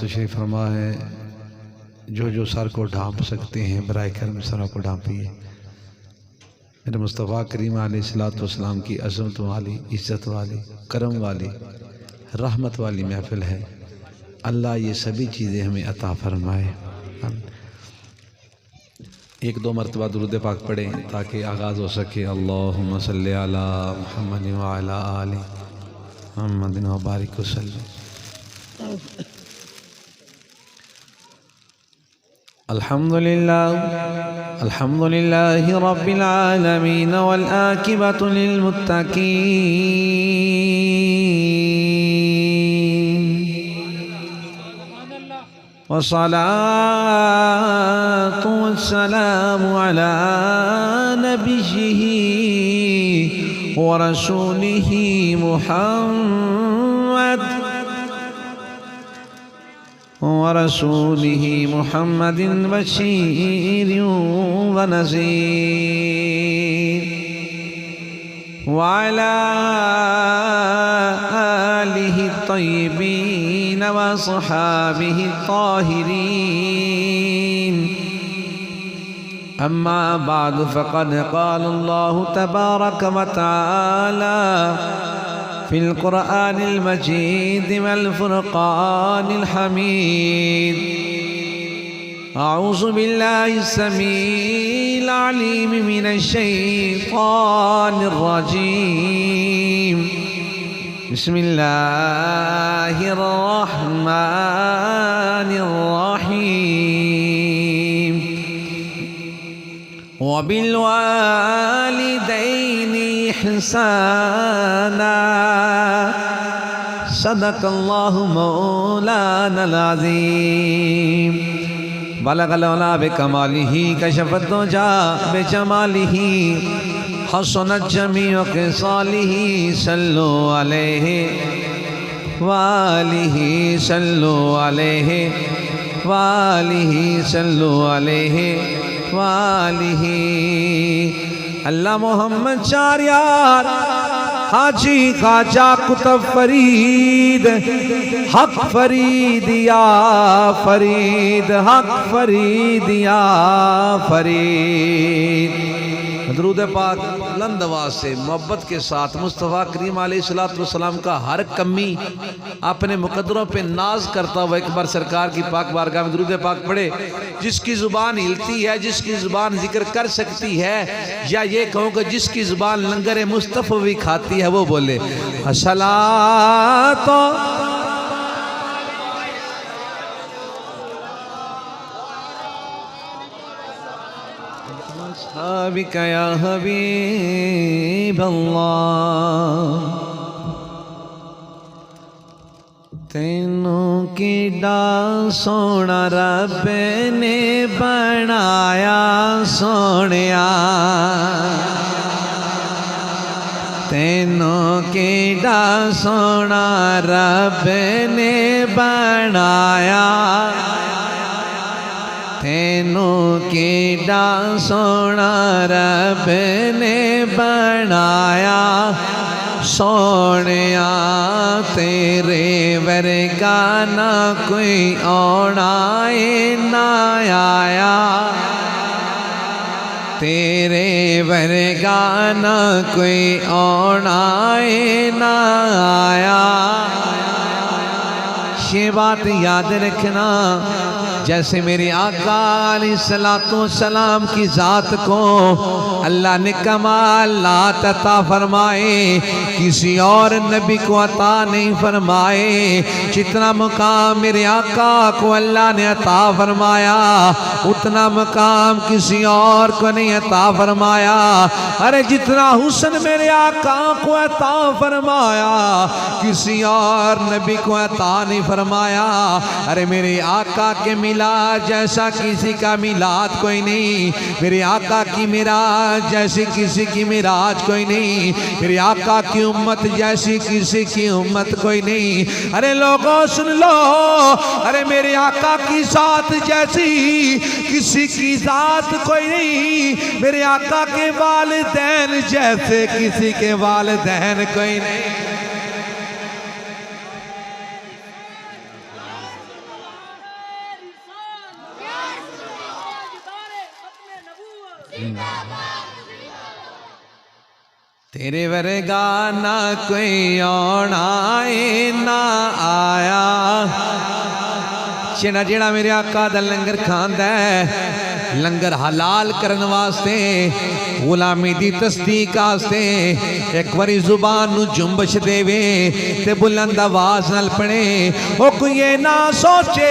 تشریف فرما ہے جو سر کو ڈھانپ سکتے ہیں برائے کرم سروں کو ڈھانپیے۔ میرے مصطفیٰ کریم علیہ السلام کی عظمت والی، عزت والی، کرم والی، رحمت والی محفل ہے۔ اللہ یہ سبھی چیزیں ہمیں عطا فرمائے۔ ایک دو مرتبہ درود پاک پڑھیں تاکہ آغاز ہو سکے۔ اللہم صلی علی محمد وعلی آل محمد وبارک وسلم۔ الحمد لله رب العالمين والآكبة للمتقين والصلاة والسلام على نبيه ورسوله محمد بشير ونذير وعلى آله الطيبين وصحابه الطاهرين. أما بعد فقد قال الله تبارك وتعالى في القرآن المجيد والفرقان الحميد. أعوذ بالله السميع العليم من الشيطان الرجيم. بسم الله الرحمن الرحيم. وبالوالدين إحسانا. صدق الله مولانا العظيم. بلغ العلا بكماله كشف الدجى بجماله حسنت جميع خصاله. صلوا عليه وآله صلوا عليه وآله صلوا عليه وآله. اللہ محمد شاریار حاجی خواجہ قطب فرید حق فرید یا فرید حق فرید یا فرید. درود پاک بلند آواز سے محبت کے ساتھ مصطفیٰ کریم علیہ السلام کا ہر کمی اپنے مقدروں پہ ناز کرتا ہوا ایک بار سرکار کی پاک بارگاہ میں درود پاک پڑھے. جس کی زبان ہلتی ہے، جس کی زبان ذکر کر سکتی ہے، یا یہ کہوں کہ جس کی زبان لنگر مصطفی کھاتی ہے، وہ بولے الصلاۃ بک یا حبیب اللہ. تینوں کی ڈا سونا رب نے بنایا سونیا. تینوں کی ڈا سونا رب نے بنایا. تینوں کی ڈا سونا رب نے بنایا. سونیا تیرے ورگا نہ کوئی اونا نہ آیا. تیرے ورگا نہ کوئی اونا نہ آیا. یہ بات یاد رکھنا، جیسے میرے آقا علیہ السلام کی ذات کو اللہ نے کمالات عطا فرمائے، کسی اور نبی کو عطا نہیں فرمائے. جتنا مقام میرے آقا کو اللہ نے عطا فرمایا، اتنا مقام کسی اور کو نہیں عطا فرمایا. ارے جتنا حسن میرے آقا کو عطا فرمایا، کسی اور نبی کو عطا نہیں فرمایا. ارے میرے آقا کے میلاد جیسا کسی کا میلاد کوئی نہیں. میرے آقا کی معراج جیسی کسی کی معراج کوئی نہیں. میرے آقا کی امت جیسی کسی کی امت کوئی نہیں. ارے لوگوں سن لو، ارے میرے آقا کی ذات جیسی کسی کی ذات کوئی نہیں. میرے آقا کے والدین جیسے کسی کے والدین کوئی نہیں. تیرے ورگا نہ کوئی آنا نہ آیا چنا جیڑا میرے آقا دا لنگر کھاندا ہے لنگر حلال کرن واسطے غلامی دی تصدیق واسطے ایک واری زبان نو جنبش دے وے تے بلند آواز نال پڑھے او کوئی یہ نہ سوچے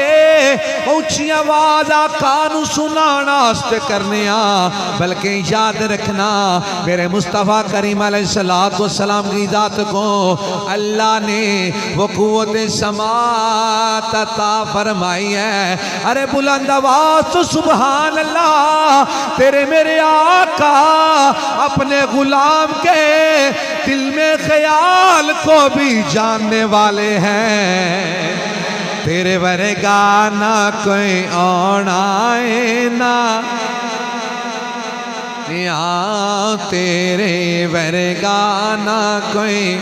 اونچی آواز آقا نو سنانا واسطے کرنے بلکہ یاد رکھنا میرے مصطفیٰ کریم علیہ السلام کی ذات کو اللہ نے وہ قوت سماعت عطا فرمائی ہے ارے بلند آواز تو سبحان اللہ تیرے میرے آقا اپنے غلام کے دل میں خیال کو بھی جاننے والے ہیں تیرے ورگا نہ کوئی آنا نہ تیرے ورگا نہ کوئی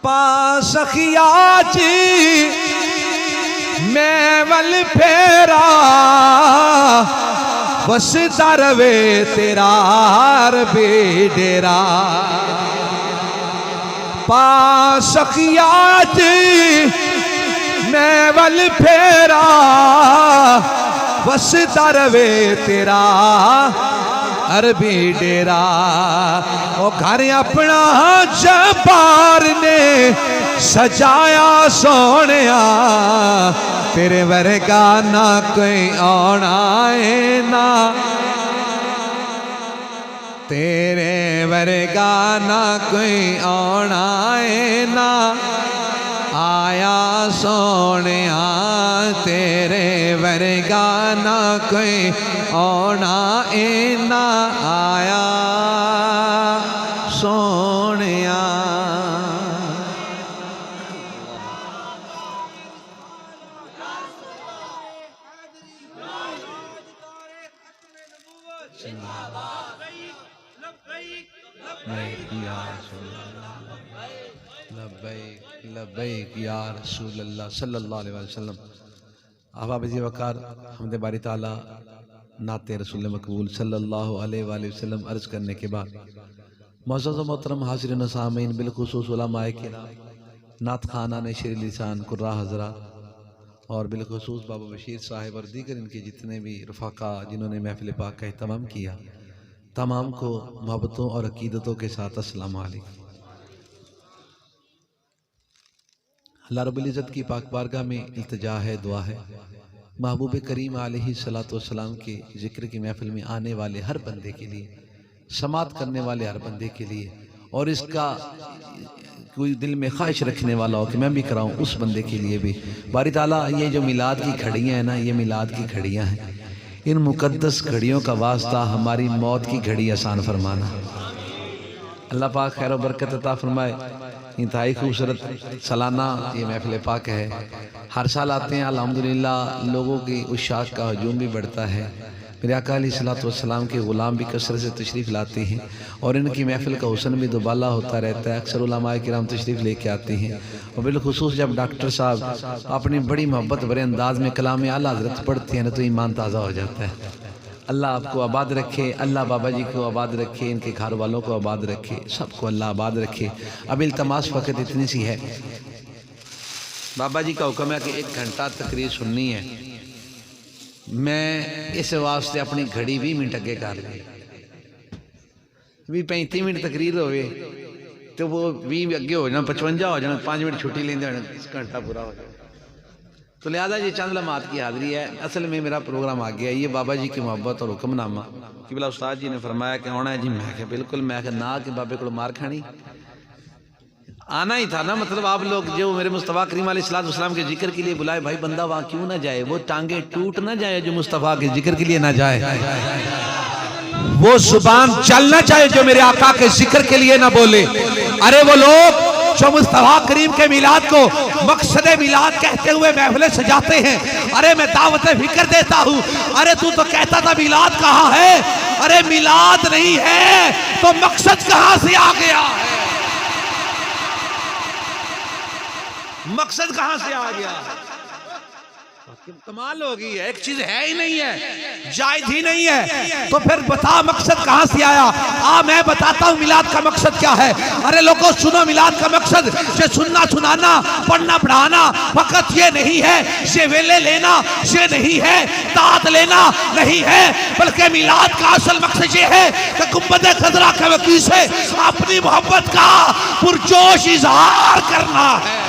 پاس خیاچی میں ول پھیرا وستا روے تیرا عربی ڈیرا پاس خیاچی میں ول پھیرا وستا روے تیرا عربی ڈیرا وہ گھر اپنا جبار نے سجایا سونیا تیرے ورگا نہ کوئی آنا نہ تیرے ورگا نہ کوئی آنا نہ آیا سونیا تیرے ورگا نہ کوئی آنا نہ آیا سونیا لبیک یا رسول اللہ صلی اللہ علیہ وسلم احباب عزیز وقار حمد باری تعالی نعت رسول مقبول صلی اللہ علیہ وآلہ وسلم عرض کرنے کے بعد معزز و محترم حاضرین و سامعین بالخصوص علماء کرام نعت خوانان شیر لسان قراء حضرات اور بالخصوص بابا بشیر صاحب اور دیگر ان کے جتنے بھی رفقا جنہوں نے محفل پاک کا اہتمام کیا تمام کو محبتوں اور عقیدتوں کے ساتھ السلام علیکم اللہ رب العزت کی پاک بارگاہ میں التجا ہے دعا ہے محبوب کریم علیہ السلام کے ذکر کی محفل میں آنے والے ہر بندے کے لیے سماعت کرنے والے ہر بندے کے لیے اور اس کا کوئی دل میں خواہش رکھنے والا ہو کہ میں بھی کراؤں اس بندے کے لیے بھی باری تعالیٰ یہ جو میلاد کی گھڑیاں ہیں نا یہ میلاد کی گھڑیاں ہیں ان مقدس گھڑیوں کا واسطہ ہماری موت کی گھڑی آسان فرمانا اللہ پاک خیر و برکت عطا فرمائے انتہائی خوبصورت سالانہ یہ محفل پاک ہے ہر سال آتے ہیں الحمدللہ لوگوں کی اشاق کا ہجوم بھی بڑھتا ہے میرے آقا علیہ السلام کے غلام بھی کثرت سے تشریف لاتے ہیں اور ان کی محفل کا حسن بھی دوبالا ہوتا رہتا ہے اکثر علماء کرام تشریف لے کے آتے ہیں اور بالخصوص جب ڈاکٹر صاحب اپنی بڑی محبت بھرے انداز میں کلام اعلیٰ حضرت پڑھتے ہیں نا تو ایمان تازہ ہو جاتا ہے اللہ آپ کو آباد رکھے اللہ بابا جی کو آباد رکھے ان کے گھر والوں کو آباد رکھے سب کو اللہ آباد رکھے اب التماس فقط اتنی سی ہے بابا جی کا حکم ہے کہ 1 گھنٹہ تقریر سننی ہے میں اس واسطے اپنی گھڑی 20 منٹ اگے کر لی بھی 35 منٹ تقریر ہوئے تو وہ 20 اگے ہو جانا 55 ہو جانا 5 منٹ چھٹی لیندے ہونا اس گھنٹہ پورا ہو جانا تو لہذا یہ چند لمحات کی حاضری ہے اصل میں میرا پروگرام آ گیا یہ بابا جی کی محبت اور حکم نامہ قبلہ استاد جی نے فرمایا کہ ہونا ہے جی میں کہ بالکل میں کہ نہ کہ بابے کو مار کھانی آنا ہی تھا نا مطلب آپ لوگ جو میرے مصطفیٰ کریم علیہ السلام کے ذکر کے لیے بلائے بھائی بندہ وہاں کیوں نہ جائے وہ ٹانگیں ٹوٹ نہ جائے جو مصطفیٰ کے ذکر کے لیے نہ جائے وہ زبان چلنا چاہے جو میرے آقا کے ذکر کے لیے نہ بولے ارے وہ لوگ جو مصطفیٰ کریم کے میلاد کو مقصد میلاد کہتے ہوئے محفلیں سجاتے ہیں ارے میں دعوت فکر دیتا ہوں ارے تو کہتا تھا میلاد کہاں ہے ارے میلاد نہیں ہے تو مقصد کہاں سے آ گیا ہے مقصد کہاں سے آ گیا کمال ہوگی، ایک چیز ہے ہی نہیں ہے، جائز ہی نہیں ہے، تو پھر بتا مقصد کہاں سے آیا؟ میں بتاتا ہوں میلاد کا مقصد کیا ہے۔ ارے لوگوں سنو، میلاد کا مقصد یہ سننا سنانا پڑھنا پڑھانا فقط یہ نہیں ہے، یہ ویلے لینا یہ نہیں ہے، دعوت لینا نہیں ہے، بلکہ میلاد کا اصل مقصد یہ ہے کہ گنبد خضرا کے وسیلے سے اپنی محبت کا پرجوش اظہار کرنا ہے۔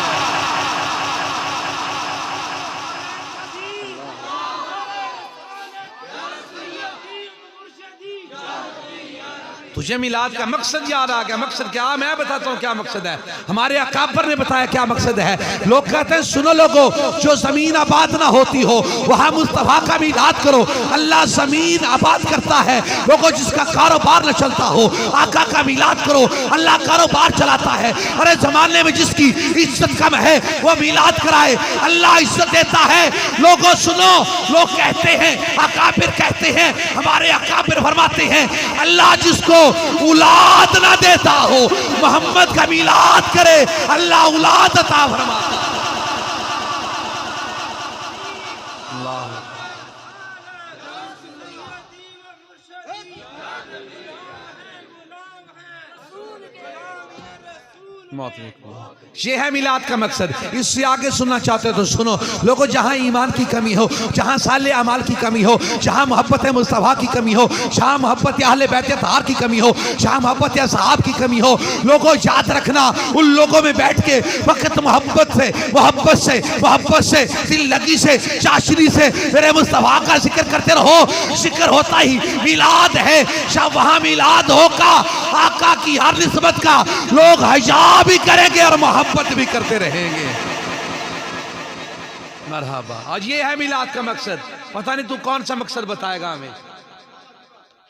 تجھے میلاد کا مقصد یاد آ گیا؟ مقصد کیا؟ میں بتاتا ہوں کیا مقصد ہے۔ ہمارے اکابر نے بتایا کیا مقصد ہے۔ لوگ کہتے ہیں سنو لوگوں، جو زمین آباد نہ ہوتی ہو وہاں مصطفیٰ کا میلاد کرو۔ اللہ زمین آباد کرتا ہے۔ لوگوں جس کا کاروبار نہ چلتا ہو آقا کا میلاد کرو، اللہ کاروبار چلاتا ہے۔ ارے زمانے میں جس کی عزت کم ہے وہ میلاد کرائے، اللہ عزت دیتا ہے۔ لوگوں سنو، لوگ کہتے ہیں، اکابر کہتے ہیں، ہمارے اکابر فرماتے ہیں اللہ جس کو اولاد نہ دیتا ہو محمد کا میلاد کرے، اللہ اولاد عطا فرماتا ہے۔ یہ ہے میلاد کا مقصد۔ اس سے آگے سننا چاہتے تو سنو لوگوں، جہاں ایمان کی کمی ہو، جہاں صالح اعمال کی کمی ہو، جہاں محبت مصطفیٰ کی کمی ہو، جہاں محبت اہل بیت اطہار کی کمی ہو، جہاں محبت اصحاب کی کمی ہو، لوگوں یاد رکھنا ان لوگوں میں بیٹھ کے وقت محبت سے دل لگی سے چاشنی سے میرے مصطفیٰ کا ذکر کرتے رہو۔ ذکر ہوتا ہی میلاد ہے، وہاں میلاد ہوگا آقا کی ہر نسبت کا لوگ حیا بھی کریں گے اور محبت بھی کرتے رہیں گے۔ مرحبا۔ آج یہ ہے میلاد کا مقصد۔ پتہ نہیں تو کون سا مقصد بتائے گا ہمیں؟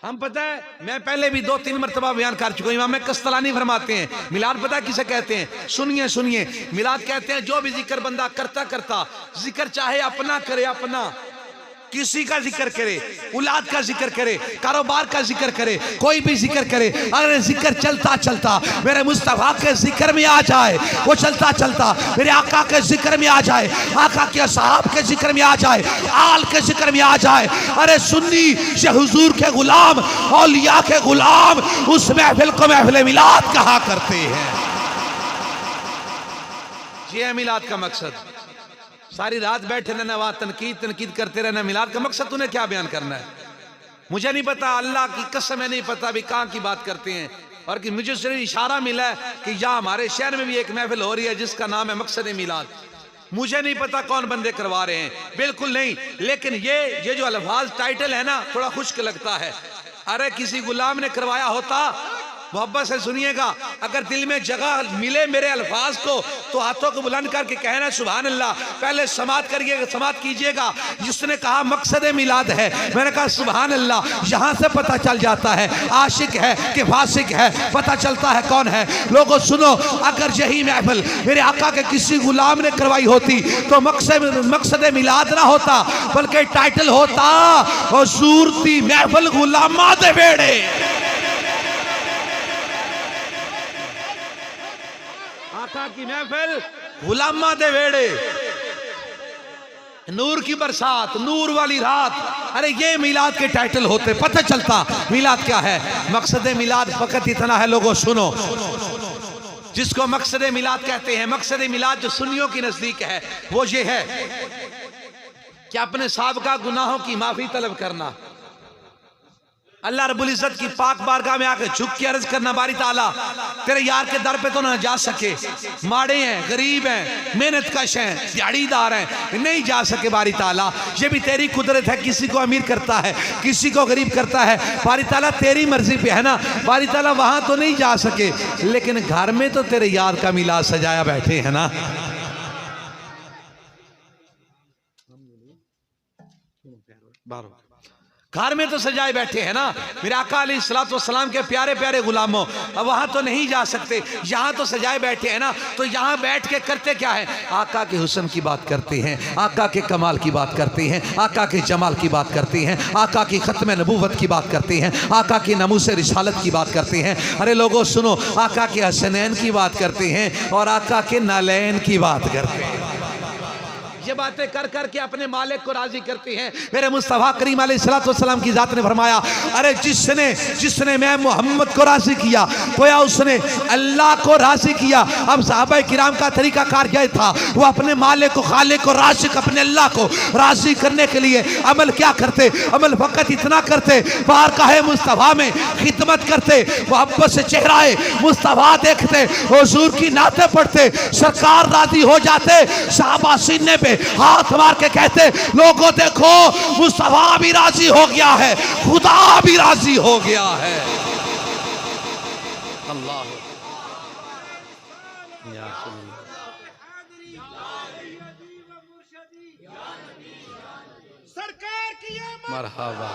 ہم پتہ ہے، میں پہلے بھی 2-3 مرتبہ بیان کر چکا ہوں، امام قسطلانی فرماتے ہیں میلاد پتہ کسے کہتے ہیں؟ سنیے میلاد کہتے ہیں جو بھی ذکر بندہ کرتا ذکر چاہے اپنا کرے، اپنا کسی کا ذکر کرے، اولاد کا ذکر کرے، کاروبار کا ذکر کرے، کوئی بھی ذکر کرے، اگر ذکر چلتا میرے مصطفیٰ کے ذکر میں آ جائے، وہ چلتا میرے آقا کے ذکر میں آ جائے، آقا کے اصحاب کے ذکر میں آ جائے، آل کے ذکر میں آ جائے، ارے سنی یہ حضور کے غلام، اولیاء کے غلام اس محفل کو محفل میلاد کہا کرتے ہیں۔ یہ ہے میلاد کا مقصد۔ ساری رات بیٹھے رہنا، وہاں تنقید کرتے رہنا، میلاد کا مقصد تُو نے کیا بیان کرنا ہے؟ مجھے نہیں پتا، اللہ کی قسم ہے نہیں پتا بھی کہاں کی بات کرتے ہیں، اور کہ مجھے صرف اشارہ ملا ہے کہ یہاں ہمارے شہر میں بھی ایک محفل ہو رہی ہے جس کا نام ہے مقصد میلاد۔ مجھے نہیں پتا کون بندے کروا رہے ہیں، بالکل نہیں، لیکن یہ جو الفاظ ٹائٹل ہے نا تھوڑا خشک لگتا ہے۔ ارے کسی غلام نے کروایا ہوتا، محبت سے سنیے گا، اگر دل میں جگہ ملے میرے الفاظ کو تو ہاتھوں کو بلند کر کے کہنا سبحان اللہ۔ پہلے سماعت کیجئے گا، جس نے کہا مقصد میلاد ہے، میں نے کہا سبحان اللہ۔ یہاں سے پتہ چل جاتا ہے عاشق ہے کہ فاسق ہے، پتہ چلتا ہے کون ہے۔ لوگوں سنو، اگر یہی محفل میرے آقا کے کسی غلام نے کروائی ہوتی تو مقصد میلاد نہ ہوتا، بلکہ ٹائٹل ہوتا حضور دی محفل غلاماں دے بیڑے۔ آقا کی محفل غلاماں دے ویڑے، نور کی برسات، نور والی رات۔ ارے یہ میلاد کے ٹائٹل ہوتے، پتہ چلتا میلاد کیا ہے۔ مقصد میلاد فقط اتنا ہے، لوگوں سنو، جس کو مقصد میلاد کہتے ہیں، مقصد میلاد جو سنیوں کی نزدیک ہے وہ یہ ہے کہ اپنے سابقہ گناہوں کی معافی طلب کرنا، اللہ رب العزت کی پاک بارگاہ میں آ کے جھک کے عرض کرنا باری تعالیٰ تیرے یار کے در پہ تو نہ جا سکے، ماڑے ہیں، غریب ہیں، محنت کش ہیں، دیہڑی دار ہیں، نہیں جا سکے باری تعالیٰ، یہ بھی تیری قدرت ہے، کسی کو امیر کرتا ہے، کسی کو غریب کرتا ہے، باری تعالیٰ تیری مرضی پہ ہے نا، باری تعالیٰ وہاں تو نہیں جا سکے، لیکن گھر میں تو تیرے یار کا میلاد سجایا بیٹھے ہیں نا۔ گھر میں تو سجائے بیٹھے ہیں نا میرے آقا علیہ السلام کے پیارے پیارے غلاموں، وہاں تو نہیں جا سکتے، یہاں تو سجائے بیٹھے ہیں نا، تو یہاں بیٹھ کے کرتے کیا ہے؟ آقا کے حسن کی بات کرتے ہیں، آقا کے کمال کی بات کرتے ہیں، آقا کے جمال کی بات کرتے ہیں، آقا کی ختم نبوت کی بات کرتے ہیں، آقا کی ناموس رسالت کی بات کرتے ہیں۔ ارے لوگوں سنو، آقا کے حسنین کی بات کرتے ہیں اور آقا کے نالین کی بات کرتے ہیں۔ یہ باتیں کر کر کے اپنے مالک کو راضی کرتے ہیں. میرے مصطفیٰ کریم علیہ السلام کی ذات نے فرمایا ارے جس نے میں محمد کو راضی کیا گویا اس نے اللہ کو راضی کیا. اب صحابہ کرام کا طریقہ کار یہ تھا, وہ اپنے مالک کو, خالق کو, رازق اپنے اللہ کو راضی کرنے کے لیے عمل کیا کرتے؟ عمل فقط اتنا کرتے, بارگاہ مصطفیٰ میں خدمت کرتے, محبت سے چہرہ مصطفیٰ دیکھتے, حضور کی نعتیں پڑھتے, سرکار راضی ہو جاتے. صحابہ سینے پہ ہاتھ مار کے کہتے لوگوں دیکھو مصطفیٰ بھی راضی ہو گیا ہے, خدا بھی راضی ہو گیا ہے. اللہ مرحبا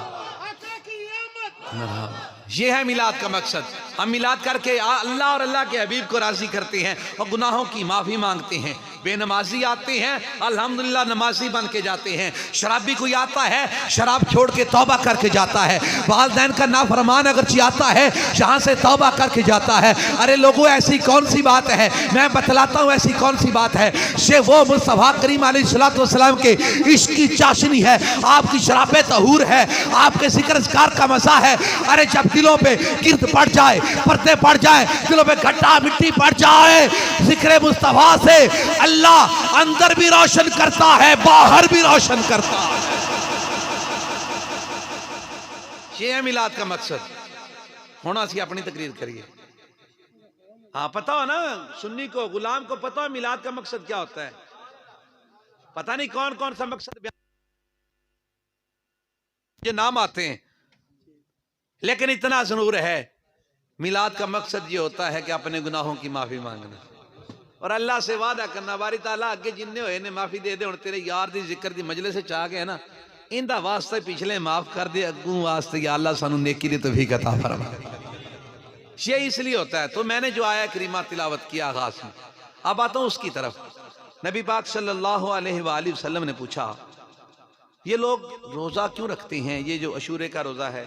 مرحبا. یہ ہے میلاد کا مقصد. ہم میلاد کر کے اللہ اور اللہ کے حبیب کو راضی کرتے ہیں اور گناہوں کی معافی مانگتے ہیں. بے نمازی آتے ہیں الحمدللہ نمازی بن کے جاتے ہیں. شرابی کوئی آتا ہے شراب چھوڑ کے توبہ کر کے جاتا ہے. والدین کا نافرمان اگرچہ آتا ہے جہاں سے توبہ کر کے جاتا ہے. ارے لوگوں ایسی کون سی بات ہے؟ میں بتلاتا ہوں ایسی کون سی بات ہے. وہ مصطفیٰ کریم علیہ السلام کے عشق کی چاشنی ہے, آپ کی شراب طہور ہے, آپ کے ذکر اذکار کا مزہ ہے. ارے جب دلوں پہ گرد پڑ جائے, پردے پڑ جائے, دلوں پہ گھٹا مٹی پڑ جائے, ذکر مصطفیٰ سے اللہ اندر بھی روشن کرتا ہے, باہر بھی روشن کرتا ہے. یہ ہے میلاد کا مقصد. ہونا سی اپنی تقریر کریے. ہاں پتہ ہو نا سنی کو, غلام کو پتہ ہو میلاد کا مقصد کیا ہوتا ہے. پتہ نہیں کون کون سا مقصد یہ نام آتے ہیں, لیکن اتنا ضرور ہے میلاد کا مقصد یہ ہوتا ہے کہ اپنے گناہوں کی معافی مانگنا اور اللہ سے وعدہ کرنا باری تعالیٰ اگے جننے ہوئے نے معافی دے دے. اور تیرے یار دی ذکر دی مجلس سے چاہ گئے نا ان دا واسطے پچھلے معاف کر دے, اگوں واسطے یا اللہ سانو نیکی دے توفیق عطا فرما. یہ اس لیے ہوتا ہے. تو میں نے جو آیا کریمہ تلاوت کیا آغاز میں, اب آتا ہوں اس کی طرف. نبی پاک صلی اللہ علیہ وآلہ وسلم نے پوچھا یہ لوگ روزہ کیوں رکھتے ہیں, یہ جو عاشورے کا روزہ ہے؟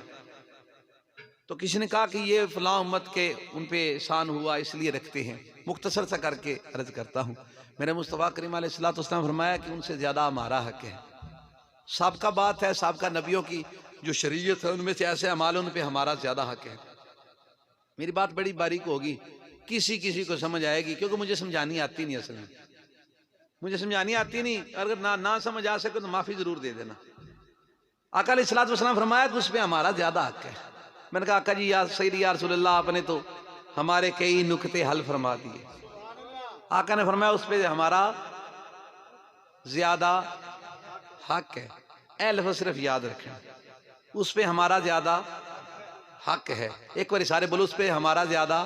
تو کسی نے کہا کہ یہ فلاں امت کے ان پہ احسان ہوا اس لیے رکھتے ہیں. مختصر سا کر کے عرض کرتا ہوں. میرے مصطفیٰ کریم علیہ السلام فرمایا کہ ان سے زیادہ ہمارا حق ہے. سابقہ بات ہے, سابقہ نبیوں کی جو شریعت ہے ان میں سے ایسے اعمال ان پہ ہمارا زیادہ حق ہے. میری بات بڑی باریک ہوگی, کسی کو سمجھ آئے گی, کیونکہ مجھے سمجھانی آتی نہیں. اصل میں مجھے سمجھانی آتی نہیں, اگر نہ سمجھ آ سکے تو معافی ضرور دے دینا. آقا علیہ السلام فرمایا کہ اس پہ ہمارا زیادہ حق ہے. میں نے کہا آقا جی یا سیدی یا رسول اللہ, آپ نے تو ہمارے کئی نکتے حل فرما دیے. آقا نے فرمایا اس پہ ہمارا زیادہ حق ہے. اے لفظ صرف یاد رکھیں, اس پہ ہمارا زیادہ حق ہے. ایک بار سارے بولو اس پہ ہمارا زیادہ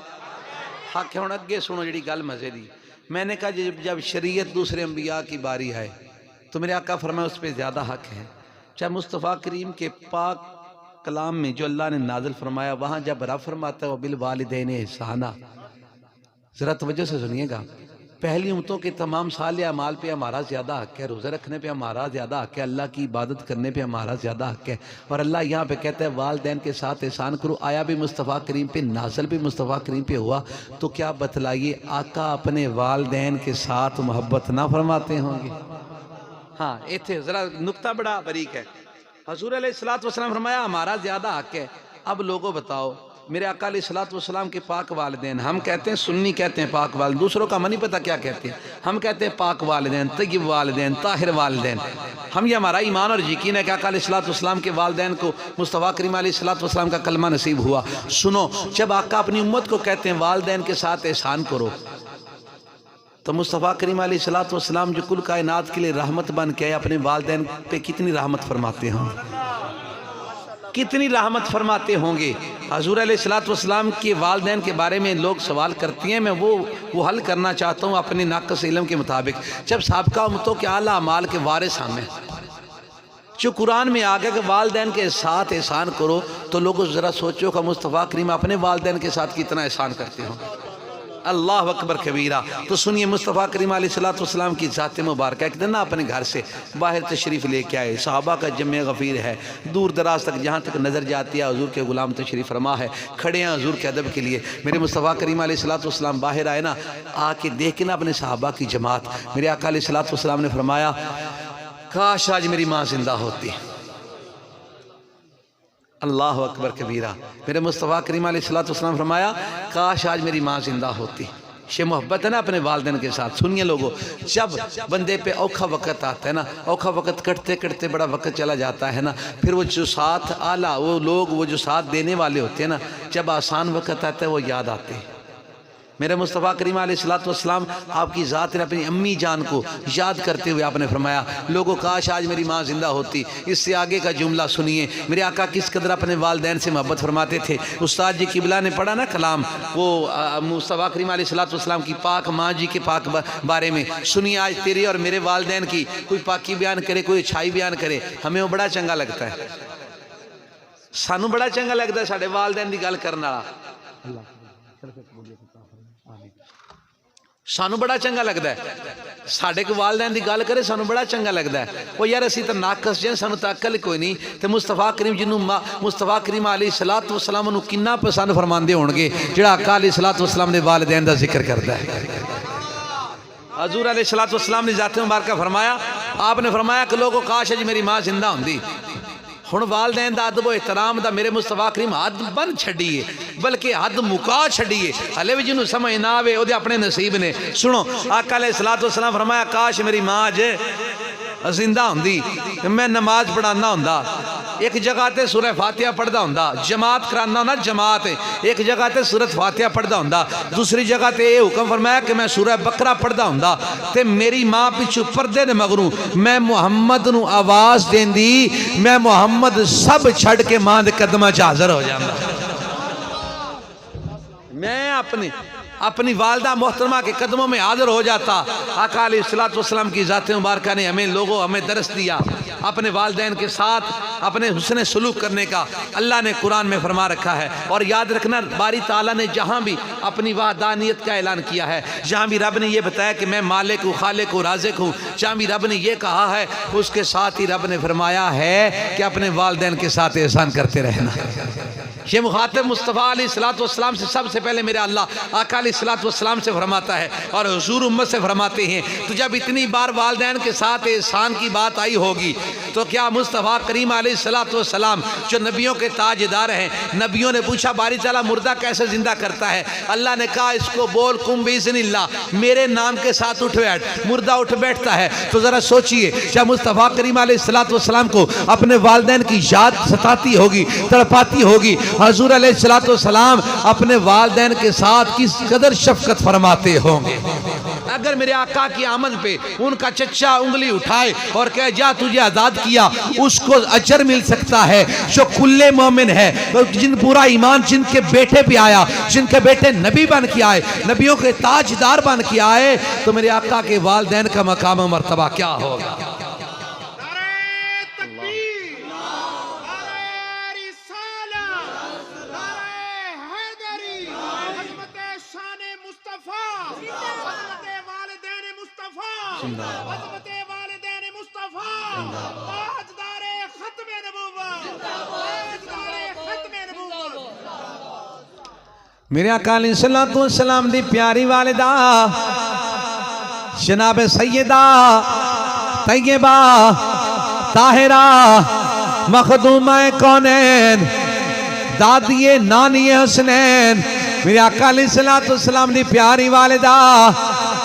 حق ہے. ہوں اگے سنو جڑی گل مزے دی. میں نے کہا جب شریعت دوسرے انبیاء کی باری آئے تو میرے آقا فرمایا اس پہ زیادہ حق ہے. چاہے مصطفیٰ کریم کے پاک کلام میں جو اللہ نے نازل فرمایا وہاں جب رب فرماتا ہے وبالوالدین احسانا, ذرا توجہ سے سنیے گا, پہلی امتوں کے تمام صالح اعمال پہ ہمارا زیادہ حق ہے, روزہ رکھنے پہ ہمارا زیادہ حق ہے, اللہ کی عبادت کرنے پہ ہمارا زیادہ حق ہے. اور اللہ یہاں پہ کہتا ہے والدین کے ساتھ احسان کرو. آیا بھی مصطفیٰ کریم پہ, نازل بھی مصطفیٰ کریم پہ ہوا, تو کیا بتلائیے آقا اپنے والدین کے ساتھ محبت نہ فرماتے ہوں گے؟ ہاں ایتھے ذرا نکتہ بڑا باریک ہے. حضور علیہ السلام فرمایا ہمارا زیادہ حق ہے. اب لوگوں بتاؤ میرے آقا علیہ السلام کے پاک والدین, ہم کہتے ہیں سنی کہتے ہیں پاک والدین, دوسروں کا ہمیں نہیں پتہ کیا کہتے ہیں. ہم کہتے ہیں پاک والدین, طیب والدین, طاہر والدین. ہم یہ ہمارا ایمان اور یقین ہے کہ آقا علیہ السلام کے والدین کو مصطفیٰ کریم علیہ السلام کا کلمہ نصیب ہوا. سنو, جب آقا اپنی امت کو کہتے ہیں والدین کے ساتھ احسان کرو, تو مصطفیٰ کریم علیہ السلام جو کل کائنات کے لیے رحمت بن کے اپنے والدین پہ کتنی رحمت فرماتے ہوں, کتنی رحمت فرماتے ہوں گے. حضور علیہ السلام کے والدین کے بارے میں لوگ سوال کرتی ہیں, میں وہ حل کرنا چاہتا ہوں اپنے ناقص علم کے مطابق. جب سابقہ امتوں کے اعلیٰ اعمال کے وارث ہمیں جو قرآن میں آگے کہ والدین کے ساتھ احسان کرو, تو لوگوں ذرا سوچو کہ مصطفیٰ کریم اپنے والدین کے ساتھ کتنا احسان کرتے ہوں. اللہ اکبر کبیرہ۔ تو سنیے مصطفیٰ کریم علیہ السلام کی ذات مبارکہ، ایک دن نا اپنے گھر سے باہر تشریف لے کے آئے، صحابہ کا جمع غفیر ہے، دور دراز تک جہاں تک نظر جاتی ہے حضور کے غلام تشریف فرما ہے، کھڑے ہیں حضور کے ادب کے لیے۔ میرے مصطفیٰ کریم علیہ السلام باہر آئے نا، آ کے دیکھے نا اپنے صحابہ کی جماعت، میرے آقا علیہ السلام نے فرمایا کاش آج میری ماں زندہ ہوتی۔ اللہ اکبر کبیرہ۔ میرے مصطفیٰ کریم علیہ السلام فرمایا کاش آج میری ماں زندہ ہوتی۔ یہ محبت ہے نا اپنے والدین کے ساتھ۔ سنیے لوگوں، جب بندے پہ اوکھا وقت آتا ہے نا، اوکھا وقت کٹتے کٹتے بڑا وقت چلا جاتا ہے نا، پھر وہ جو ساتھ آلہ وہ لوگ وہ جو ساتھ دینے والے ہوتے ہیں نا، جب آسان وقت آتا ہے وہ یاد آتے ہیں۔ میرے مصطفیٰ کریم علیہ السلام آپ کی ذات نے اپنی امی جان کو یاد کرتے ہوئے آپ نے فرمایا لوگوں کاش آج میری ماں زندہ ہوتی۔ اس سے آگے کا جملہ سنیے، میرے آقا کس قدر اپنے والدین سے محبت فرماتے تھے۔ استاد جی قبلہ نے پڑھا نا کلام، وہ مصطفیٰ کریم علیہ السلام کی پاک ماں جی کے پاک بارے میں۔ سنیے آج تیرے اور میرے والدین کی کوئی پاکی بیان کرے، کوئی اچھائی بیان کرے، ہمیں وہ بڑا چنگا لگتا ہے، سانو بڑا چنگا لگتا ہے ساڑھے والدین دی گل کرنا، سانو بڑا چنگا لگتا ہے ساڑھے کو والدین دی گال کرے، سانو بڑا چنگا لگتا ہے۔ وہ یار اسی تو ناقص جن سانو تا عقل کوئی نہیں، تو مصطفیٰ کریم جنہوں مصطفیٰ کریم علیہ السلام انہوں کنہ پسند فرماندے ہونگے جڑا آقا علیہ السلام نے والدین دا ذکر کرتا ہے۔ حضور علیہ السلام نے ذات مبارکہ فرمایا، آپ نے فرمایا کہ لوگوں کاش اج میری ماں زندہ ہوندی۔ ہن والدین دا ادب و احترام دا میرے مصطفیٰ کریم حد بن چھڑیے، بلکہ حد مکا چھڑیے، ہلے بھی جنہوں سمجھ نہ آوے او دے اپنے نصیب نے۔ سنو آقا علیہ السلام فرمایا کاش میری ماں اج زندہ ہوندی، میں نماز پڑھانا ہوندا، ایک جگہ تے سورہ فاتحہ پڑھدا ہوندا، جماعت کرانا ہونا جماعت، ایک جگہ تے سورۃ فاتحہ پڑھدا ہوندا، دوسری جگہ تے یہ حکم فرمایا کہ میں سورہ بقرہ پڑھدا ہوندا، تے میری ماں پچھو پردے دے مگروں میں محمد نو آواز دین دی، میں محمد سب چھڑ کے ماں دے قدمہ چ حاضر ہو جانا۔ میں اپنی والدہ محترمہ کے قدموں میں حاضر ہو جاتا۔ آقا علیہ السلام کی ذات مبارکہ نے ہمیں درس دیا اپنے والدین کے ساتھ اپنے حسن سلوک کرنے کا، اللہ نے قرآن میں فرما رکھا ہے۔ اور یاد رکھنا باری تعالیٰ نے جہاں بھی اپنی وحدانیت کا اعلان کیا ہے، جہاں بھی رب نے یہ بتایا کہ میں مالک ہوں، خالق ہوں، رازق ہوں، جہاں بھی رب نے یہ کہا ہے اس کے ساتھ ہی رب نے فرمایا ہے کہ اپنے والدین کے ساتھ احسان کرتے رہنا۔ یہ مخاطب مصطفیٰ علیہ السلام سے سب سے پہلے میرا اللہ آقا علیہ السلام سے فرماتا ہے اور حضور امت سے فرماتے ہیں۔ تو جب اتنی بار والدین کے ساتھ احسان کی بات آئی ہوگی تو کیا مصطفیٰ کریم علیہ السلام جو نبیوں کے تاجدار ہیں، نبیوں نے پوچھا باری تعالیٰ مردہ کیسے زندہ کرتا ہے؟ اللہ نے کہا اس کو بول قم باذن اللہ، میرے نام کے ساتھ اٹھ بیٹھ، مردہ اٹھ بیٹھتا ہے۔ تو ذرا سوچئے جب مصطفیٰ کریم علیہ السلام کو اپنے والدین کی یاد ستاتی ہوگی، تڑپاتی ہوگی، حضور علیہ السلام اپنے والدین کے ساتھ کس قدر شفقت فرماتے ہوں گے۔ اگر میرے آقا کی آمد پہ ان کا چچا انگلی اٹھائے اور کہے جا تجھے آزاد کیا، اس کو اجر مل سکتا ہے۔ جو کل مومن ہے، جن پورا ایمان جن کے بیٹے پہ آیا، جن کے بیٹے نبی بن کے آئے، نبیوں کے تاجدار بن کے آئے، تو میرے آقا کے والدین کا مقام و مرتبہ کیا ہوگا؟ میرے آقا علیہ السلام دی پیاری والدہ جناب سیدہ طیبہ طاہرہ مخدومہ کونین دادی نانی حسنین، میرے آقا علیہ السلام دی پیاری والدہ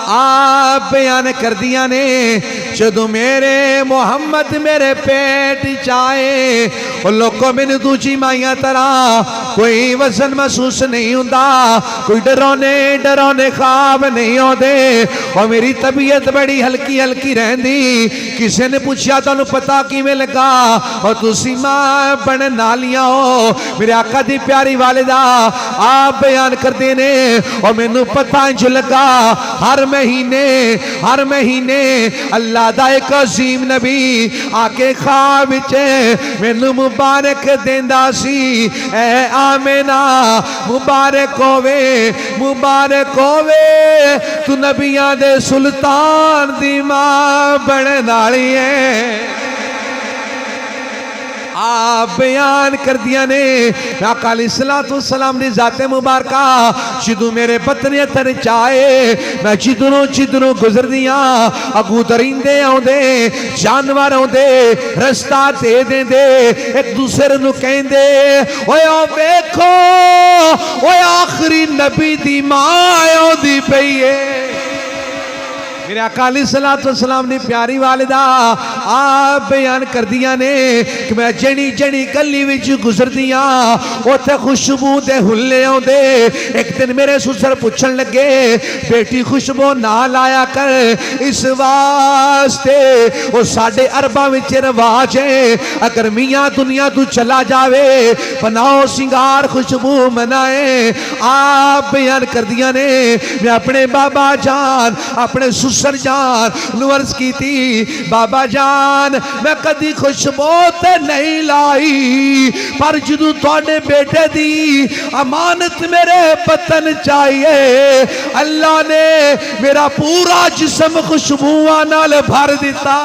آپ بیان کر دیا نے جدو میرے محمد میرے پیٹ چاہے اور لوگوں میں نے دوجی مائیاں طرح کوئی وزن محسوس نہیں ہوندہ، کوئی ڈرونے خواب نہیں ہوندے، اور میری طبیعت بڑی ہلکی ہلکی رہندی۔ کسی نے پوچھا تو انہوں پتا کی میں لگا اور تسی ماں بڑے نالیاں ہو۔ میرے آقا دی پیاری والدہ آپ بیان کر دینے اور میں نو پتا جو لگا ہر ہر مہینے اللہ دا ایک عظیم نبی آکے خواب وچے مینوں مبارک دیندا سی، اے آمنہ مبارک ہووے تو نبیاں دے سلطان دی ماں بنن والی ہے۔ آپ بیان کر دیا نے آقا علیہ السلام نے ذات مبارکہ جدوں میرے پتنے تر چاہے میں جدنوں گزر دیا، اگو درندے آؤندے جانور آؤندے رستہ دے دیں دے ایک دوسرے نو کہیں دے اوے ویکھو اوے آخری نبی دی ماں آؤندی پئی ہے۔ میرے آقا علیہ السلام نے پیاری والدہ آپ بیان کر دیا نے کہ میں جنی گلی وچ گزر دیا اوتھے خوشبو دے ہلے آؤندے۔ ایک دن میرے سسر پوچھن لگے بیٹی خوشبو نہ لایا کر اس واسطے وہ ساڈے عرباں وچ رواج ہے اگر میاں دنیا تو چلا جاوے بناؤ سنگار خوشبو منائے۔ آپ بیان کر دیا نے میں اپنے بابا جان اپنے سسر جان نورس کی تھی بابا جان میں کدی خوشبو تے نہیں لائی پر جدو تواڈے بیٹے دی امانت میرے پتن چاہیے اللہ نے میرا پورا جسم خوشبوواں نال بھر دیتا۔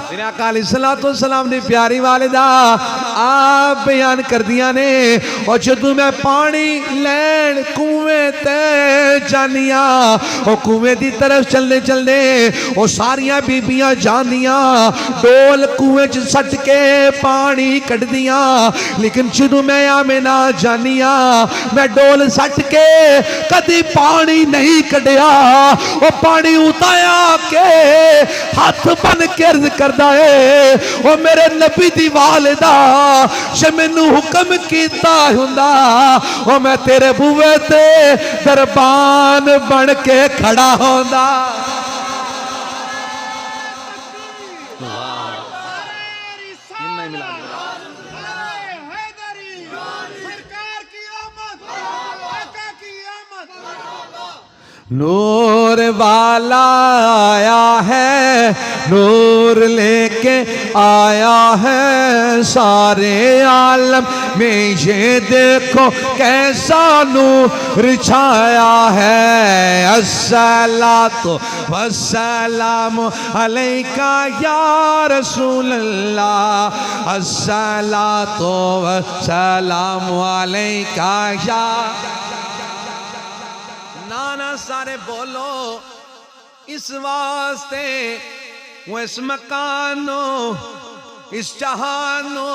میرے آقا علیہ السلام نے پیاری والدہ آپ بیان کر دیا نے اور جدو میں پانی لین کنویں تے جانیاں اور کنویں دی طرف چلنے اور ساریاں بیبیاں جاندیاں ڈول کنویں چ سٹ کے پانی کٹ دیاں لیکن جدو میں آمنہ جانیاں میں ڈول سٹ کے کدی پانی نہیں کڈیا اور پانی اتایا کے ہاتھ بن کے عرض کردہ او میرے نبی دی والدہ جے مینوں حکم کیتا ہوندا او میں تیرے بوئے تے دربان بن کے کھڑا ہوندا۔ نور والا آیا ہے نور لے کے آیا ہے سارے عالم میں یہ دیکھو کیسا نور چھایا ہے۔ الصلاۃ والسلام علیکہ یا رسول اللہ الصلاۃ والسلام علیکہ یا نانا سارے بولو اس واسطے وہ اس مکانو اس جہانو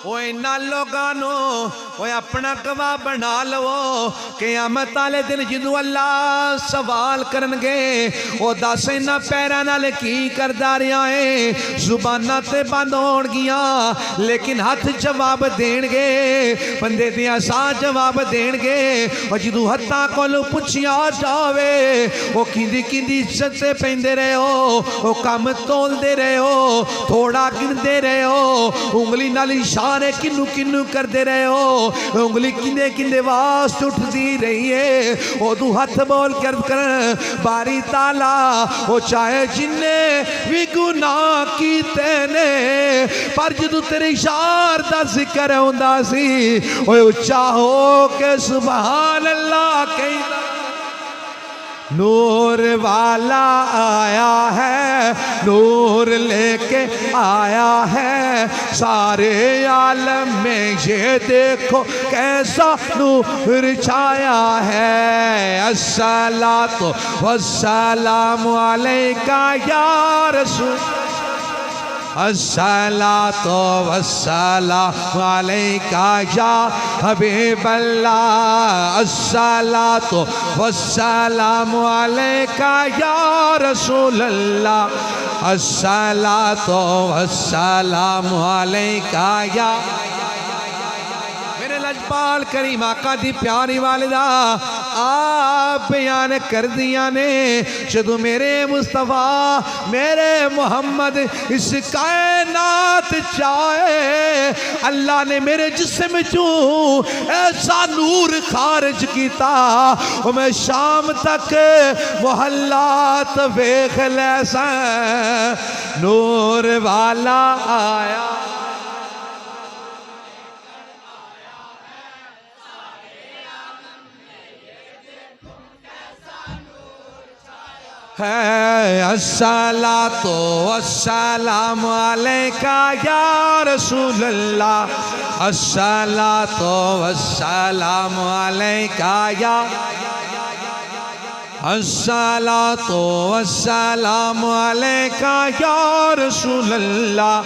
وہ انہا لوگانو وہ اپنا گواہ بنا لو قیامت والے دن جدو اللہ سوال کرنگے وہ دس انہا پیرانا لکی کردہ رہا ہے زبانہ تے بند ہون گیا لیکن ہاتھ جواب دینگے بندے دیا سا جواب دینگے اور جدو ہتھا کولو پچھیا جاوے وہ کیندی عزت سے پہندے رہے ہو وہ کام تول دے رہے ہو تھوڑا گن دے رہے ہو انگلی نالی اشارے کنو کر دے رہے ہو انگلی کندے واسط اٹھ دی رہی ہے وہ دو ہاتھ بول کر باری تالا وہ چاہے جننے بھی گناہ کیتے نے پر جدو تیرے اشار دا ذکر ہوندہ سی وہ چاہو کہ سبحان اللہ کہیدہ نور والا آیا ہے نور لے کے آیا ہے سارے عالم میں یہ دیکھو کیسا نور چھایا ہے۔ الصلاۃ والسلام علیکہ یا رسول الصلاۃ والسلام علیکہ یا حبیب اللہ الصلاۃ والسلام علیکہ یا رسول اللہ الصلاۃ والسلام علیکہ یا میرے لجپال کریم آقا دی پیاری والدہ آپ بیان کر دیا نے جدو میرے مصطفیٰ میرے محمد اس کائنات چاہے اللہ نے میرے جسم چوں ایسا نور خارج کیتا اور میں شام تک محلات ویکھ لیسا نور والا آیا الصلاۃ والسلام علیکہ یا رسول اللہ الصلاۃ والسلام علیکہ یا الصلاۃ والسلام علیکہ یا رسول اللہ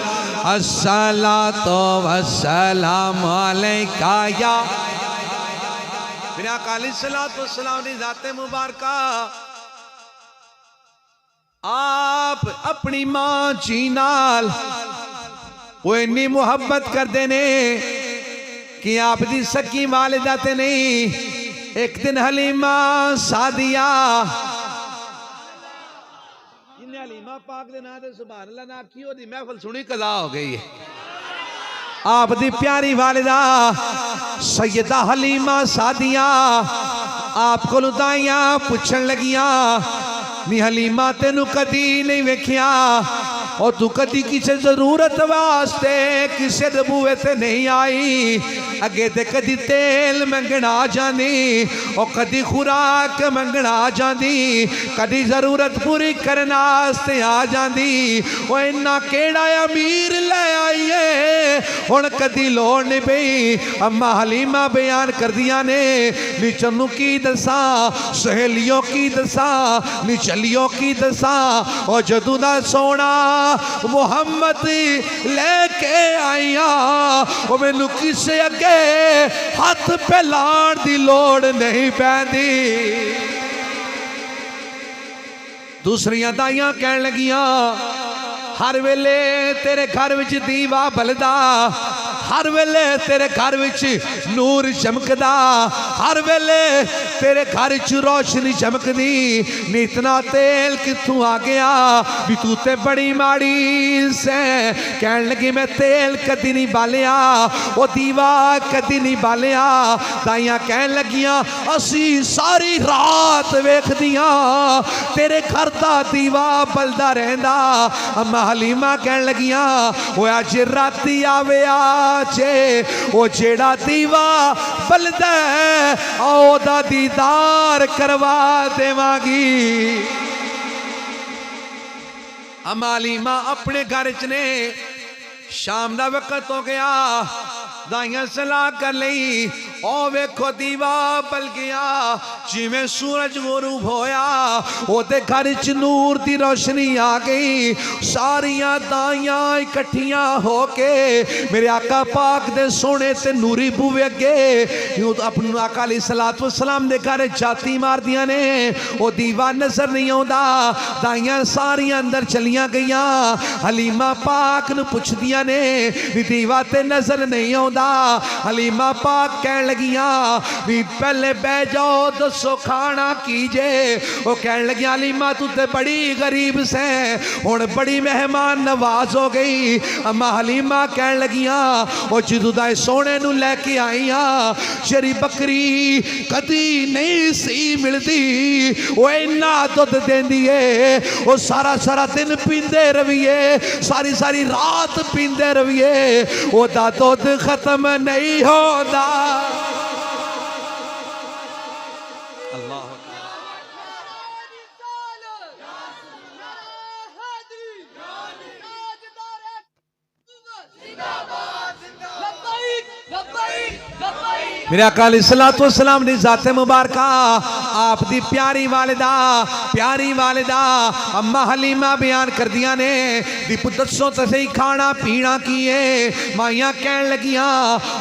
الصلاۃ والسلام علیکہ یا میرے آقا علیہ الصلاۃ والسلام نے ذات مبارکہ آپ اپنی ماں جی نال وہ انی محبت کر دینے کہ آپ دی سکی والدہ تے نہیں ایک دن حلیمہ سعدیہ جنہیں حلیمہ پاک دے نا دے سبحان اللہ نا کیوں دی محفل سنی قضا ہو گئی ہے آپ دی پیاری والدہ سیدہ حلیمہ سعدیہ آپ کو لدائیاں پوچھن لگیاں نی حلیمہ تینو کدی نہیں ویکھیا اور تو کدی کسی ضرورت واسطے کسی دبوے تے نہیں آئی اگے تے کدی تیل منگنا جاندی اور کدی خوراک منگنا جاندی کدی ضرورت پوری کرنا واسطے آ جاندی وہ انہا کیڑا امیر لے آئیے اور کدی لوڑ نہیں پئی اما حلیمہ بیان کر دیا نے نیچنوں کی دساں سہیلیوں کی دساں نیچلیوں کی دساں اور جدو دا سونا محمد لے کے آئیاں وہ میں نو کسے اگے ہاتھ پہ لان دی لوڑ نہیں پیندی دوسریاں دائیاں کہنے لگیاں ہر ویلے تیرے گھر وچ دیوا بلدا ہر ویلے تیرے گھر وچ نور چمکدا ہر ویلے تیرے گھر وچ روشنی چمکدی نہیں اتنا تیل کتوں آ گیا بھی تو تے بڑی ماڑی سے کہنے لگی میں تیل کدی نہیں بالیا وہ دیوا کدی نہیں بالیا دائیاں کہنے لگیاں اسی ساری رات ویکھ دیاں تیرے گھر دا دیوا بلدا رہندا اما حلیمہ کہنے لگیاں وہ آج راتی آوے آجے وہ جیڑا دیوا بلدہ آو دا دیدار کروا دے مانگی اما حلیمہ اپنے گھر چنے شام دا وقت ہو گیا دائیاں صلاح کر لئی او ویکھو دیوا بل گیا جی میں سورج غروب ہویا او دے گھر چ نور دی روشنی آ گئی ساریاں دائیاں اکٹھیاں ہو کے میرے آقا پاک دے سونے تے نوری بوے اگے یوں اپنے آقا علیہ السلام دے گھر جاتی مار دیا نے او دیوا نظر نہیں ہوندا دائیاں ساریاں اندر چلیاں گئیاں حلیمہ پاک نو پوچھ دیا نے دیوا تے نظر نہیں ہوندا حلیمہ پاک کہنے لگیاں بھی پہلے بے جاؤ دسو کھانا کیجے وہ کہنے لگیاں حلیمہ تو تے بڑی غریب سے اور بڑی مہمان نواز ہو گئی اما حلیمہ کہنے لگیاں وہ جدو دائے سونے نو لے کے آئیاں شری بکری کدی نہیں سی مل دی وہ انہا دودھ دین دیئے وہ سارا دن پیندے رویے ساری رات پیندے رویے وہ دا دودھ ختم نہیں ہوتا اللہ میرے آقا علیہ السلام نے ذات مبارکہ آپ دی پیاری والدہ اما حلیمہ بیان کر دیا نے دی پدسوں تسے کھانا پینا کیے مائیاں کہن لگیاں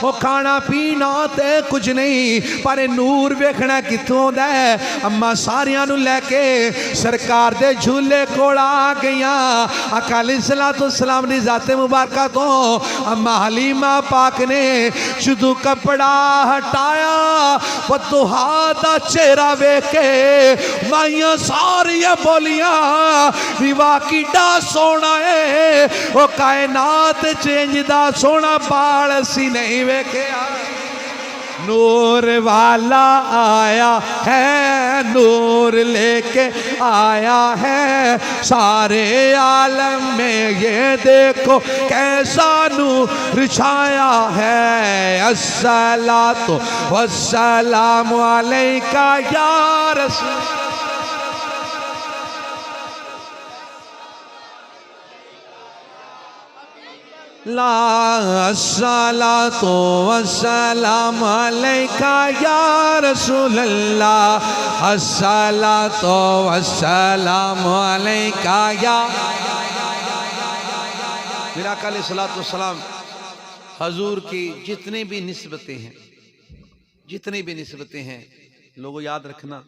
وہ کھانا پینا تے کچھ نہیں پر نور ویکھنا کتوں دے اما ساریاں نو لے کے سرکار دے جھولے کوڑا گیاں آقا علیہ السلام دی ذات مبارکہ تو اما حلیمہ پاک نے جدو کپڑا ہٹایا فتوحا دا چہرہ ویکھے مائیاں ساریاں بولیاں ریوا کی ڈا سونا ہے وہ کائنات چینج دا سونا بال سی نہیں ویکھے نور والا آیا ہے نور لے کے آیا ہے سارے عالم میں یہ دیکھو کیسا نور چھایا ہے الصلاۃ والسلام علیکہ یا رسول لا الصلاۃ والسلام علیکہ یا رسول اللہ الصلاۃ والسلام علیکہ یا میرا آقا علیہ السلام حضور کی جتنی بھی نسبتیں ہیں لوگوں یاد رکھنا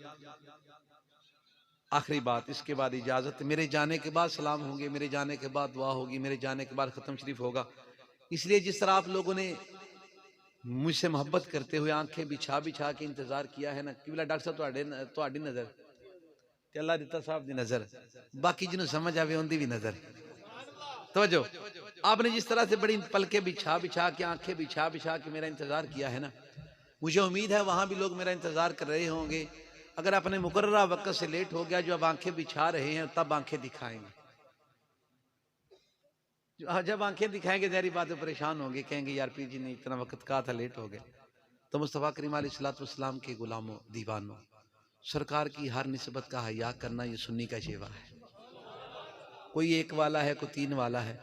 آخری بات اس کے بعد اجازت میرے جانے کے بعد سلام ہوں گے میرے جانے کے بعد دعا ہوگی میرے جانے کے بعد ختم شریف ہوگا اس لیے جس طرح آپ لوگوں نے مجھ سے محبت کرتے ہوئے آنکھیں بچھا کے انتظار کیا ہے نا قبلہ ڈاکٹر صاحب تہاڈی نظر تے اللہ دیتا صاحب دی نظر باقی جنہوں سمجھ آوے ان دی بھی نظر توجہ آپ نے جس طرح سے بڑی پلکیں بچھا کے آنکھیں بچھا کے میرا انتظار کیا ہے نا مجھے امید ہے وہاں بھی لوگ میرا انتظار کر رہے ہوں گے اگر اپنے مقررہ وقت سے لیٹ ہو گیا جو اب آنکھیں بچھا رہے ہیں تب آنکھیں دکھائیں گے جب آنکھیں دکھائیں گے ظاہری بات پریشان ہوں گے کہیں گے یار پیر جی نے اتنا وقت کہا تھا لیٹ ہو گئے تو مصطفیٰ کریم علیہ السلام کے غلاموں دیوانوں سرکار کی ہر نسبت کا حیا کرنا یہ سنی کا شیوا ہے کوئی ایک والا ہے کوئی تین والا ہے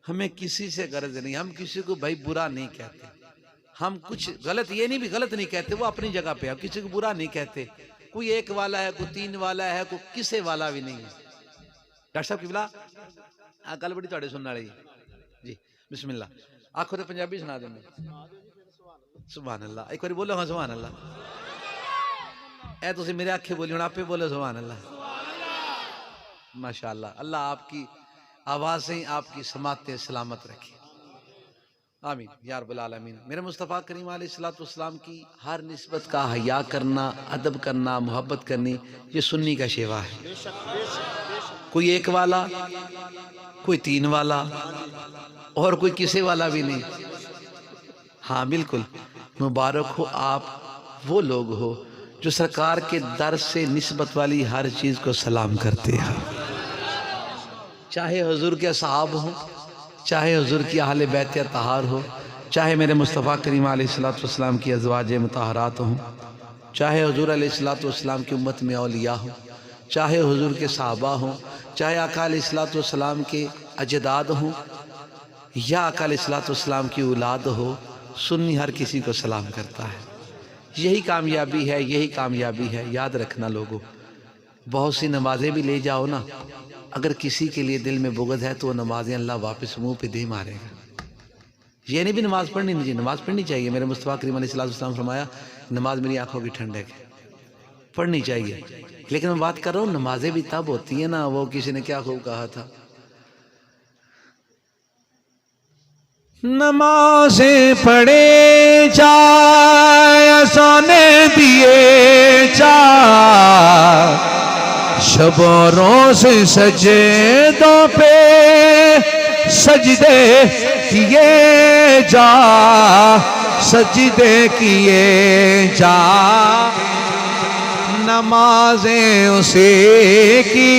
ہمیں کسی سے غرض نہیں ہم کسی کو بھائی برا نہیں کہتے ہم کچھ غلط یہ نہیں بھی غلط نہیں کہتے وہ اپنی جگہ پہ ہم کسی کو برا نہیں کہتے کوئی ایک والا ہے کوئی تین والا ہے کوئی کسے والا بھی نہیں ہے ڈاکٹر صاحب قبلہ گل بڑی تواڈے سننے والی جی بسم اللہ آکھو تے پنجابی سنا دیں سبحان اللہ ایک بار بولو ہاں سبحان اللہ اے تسی میرے آنکھیں بولی ہوں آپ بولو سبحان اللہ ماشاءاللہ اللہ آپ کی آوازیں آپ کی سماعتیں سلامت رکھیں آمین یا رب العالمین میرے مصطفیٰ کریم علیہ السلام کی ہر نسبت کا حیا کرنا ادب کرنا محبت کرنی یہ سنی کا شیوا ہے کوئی ایک والا کوئی تین والا اور کوئی کسی والا بھی نہیں ہاں بالکل مبارک ہو آپ وہ لوگ ہو جو سرکار کے در سے نسبت والی ہر چیز کو سلام کرتے ہیں چاہے حضور کے اصحاب ہوں چاہے حضور کی اہل بیت اطہار ہو چاہے میرے مصطفیٰ کریم علیہ السلام کی ازواج مطہرات ہوں چاہے حضور علیہ السلام کی امت میں اولیاء ہوں چاہے حضور کے صحابہ ہوں چاہے آقا علیہ السلام کے اجداد ہوں یا آقا علیہ السلام کی اولاد ہو سنی ہر کسی کو سلام کرتا ہے یہی کامیابی ہے یاد رکھنا لوگوں بہت سی نمازیں بھی لے جاؤ نا اگر کسی کے لیے دل میں بغض ہے تو وہ نمازیں اللہ واپس منہ پہ دے مارے گا یہ نہیں بھی نماز پڑھنی نہیں نماز پڑھنی چاہیے میرے مصطفیٰ کریم علیہ السلام فرمایا نماز میری آنکھوں کی ٹھنڈک ہے پڑھنی چاہیے لیکن میں بات کر رہا ہوں نمازیں بھی تب ہوتی ہیں نا وہ کسی نے کیا خوب کہا تھا نمازیں پڑھے جائے سونے دیے جا شب و روز سجدوں پہ سجدے کیے جا سجدے کیے جا نمازیں اسی کی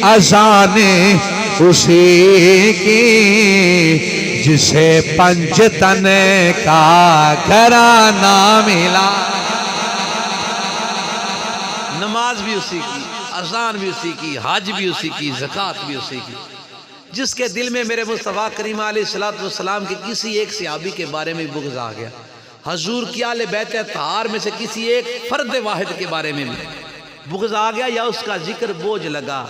اذانیں اسی کی جسے پنج تن کا گھرانہ ملا نماز بھی اسی کی اذان بھی اسی کی حج بھی اسی کی زکوٰۃ بھی اسی کی جس کے دل میں میرے مصطفیٰ کریم علیہ السلام کے کسی ایک صحابی کے بارے میں بغض آ گیا حضور کی آل بیت اطہار میں سے کسی ایک فرد واحد کے بارے میں بھی بغض آ گیا یا اس کا ذکر بوجھ لگا.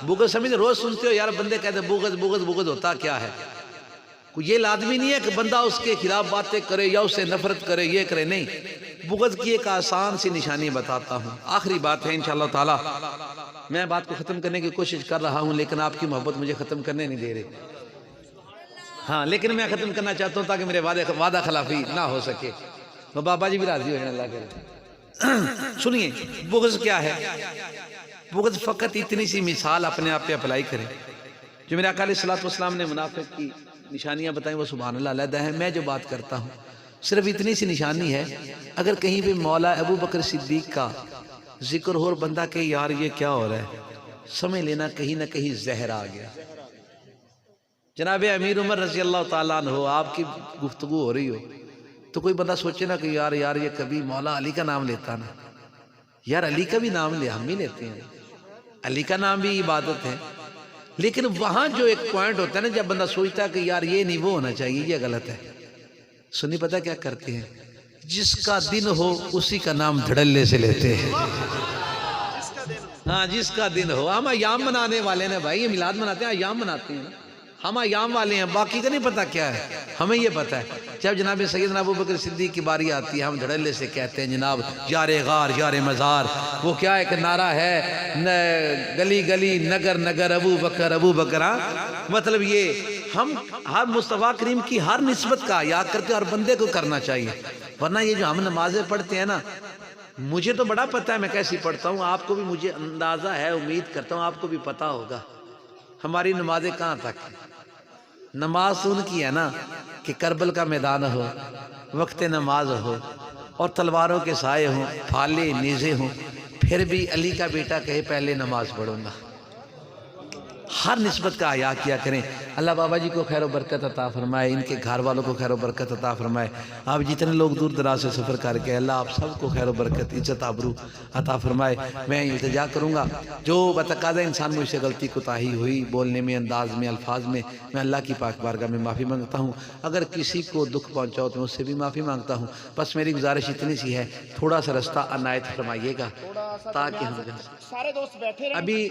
بغض سمجھ روز سنتے ہو یار بندے کہتے ہیں بغض بغض بغض ہوتا کیا ہے؟ کوئی یہ لازمی نہیں ہے کہ بندہ اس کے خلاف باتیں کرے یا اس سے نفرت کرے یہ کرے، نہیں. بغض کی ایک آسان سی نشانی بتاتا ہوں. آخری بات ہے انشاءاللہ تعالی. میں بات کو ختم کرنے کی کوشش کر رہا ہوں لیکن آپ کی محبت مجھے ختم کرنے نہیں دے رہی. ہاں لیکن میں ختم کرنا چاہتا ہوں تاکہ میرے وعدہ خلافی نہ ہو سکے. وہ بابا جی بھی راضی ہو جائیں اللہ کرے. سنیے بغض کیا ہے. بغض فقط اتنی سی مثال اپنے آپ پہ اپلائی کریں. جو میرے آقا علیہ الصلوۃ والسلام نے منافق کی نشانیاں بتائیں وہ سبحان اللہ علیحدہ ہیں. میں جو بات کرتا ہوں صرف اتنی سی نشانی ہے. اگر کہیں پہ مولا ابو بکر صدیق کا ذکر ہو اور بندہ کہ یار یہ کیا ہو رہا ہے، سمجھ لینا کہیں نہ کہیں زہر آ گیا. جناب امیر عمر رضی اللہ تعالیٰ عنہ آپ کی گفتگو ہو رہی ہو تو کوئی بندہ سوچے نا کہ یار یہ کبھی مولا علی کا نام لیتا نا. یار علی کا بھی نام لے ہم بھی لیتے ہیں، علی کا نام بھی عبادت ہے. لیکن وہاں جو ایک پوائنٹ ہوتا ہے نا جب بندہ سوچتا ہے کہ یار یہ نہیں وہ ہونا چاہیے، یہ غلط ہے. سنی پتہ کیا کرتے ہیں؟ جس کا دن ہو اسی کا نام دھڑلے سے لیتے ہیں. ہاں جس کا دن ہو. ہم ایام منانے والے ہیں بھائی، یہ میلاد مناتے ہیں ایام مناتے ہیں نا، ہم ایام والے ہیں. باقی کا نہیں پتا کیا ہے، ہمیں یہ پتا ہے. جب جناب سیدنا ابو بکر صدیق کی باری آتی ہے ہم دھڑلے سے کہتے ہیں جناب یار غار یار مزار. وہ کیا ایک نعرہ ہے، گلی گلی نگر نگر ابو بکر. مطلب یہ ہم ہر مصطفیٰ کریم کی ہر نسبت کا یاد کرتے ہر بندے کو کرنا چاہیے. ورنہ یہ جو ہم نمازیں پڑھتے ہیں نا، مجھے تو بڑا پتہ ہے میں کیسی پڑھتا ہوں، آپ کو بھی مجھے اندازہ ہے، امید کرتا ہوں آپ کو بھی پتہ ہوگا ہماری نمازیں کہاں تک ہیں. نماز تو ان کی ہے نا کہ کربل کا میدان ہو، وقت نماز ہو اور تلواروں کے سائے ہوں، پھالے نیزے ہوں، پھر بھی علی کا بیٹا کہے پہلے نماز پڑھوں گا. ہر نسبت کا حیا کیا کریں. اللہ بابا جی کو خیر و برکت عطا فرمائے، ان کے گھر والوں کو خیر و برکت عطا فرمائے. آپ جتنے لوگ دور دراز سے سفر کر کے اللہ آپ سب کو خیر و برکت عزت آبرو عطا فرمائے. میں التجا کروں گا جو بتقاضۂ انسان مجھ سے غلطی کوتاہی ہوئی بولنے میں، انداز میں، الفاظ میں اللہ کی پاک بارگاہ میں معافی مانگتا ہوں. اگر کسی کو دکھ پہنچاؤ تو اس سے بھی معافی مانگتا ہوں. بس میری گزارش اتنی سی ہے، تھوڑا سا رستہ عنایت فرمائیے گا تاکہ ہم سارے دوست بیٹھے رہیں. ابھی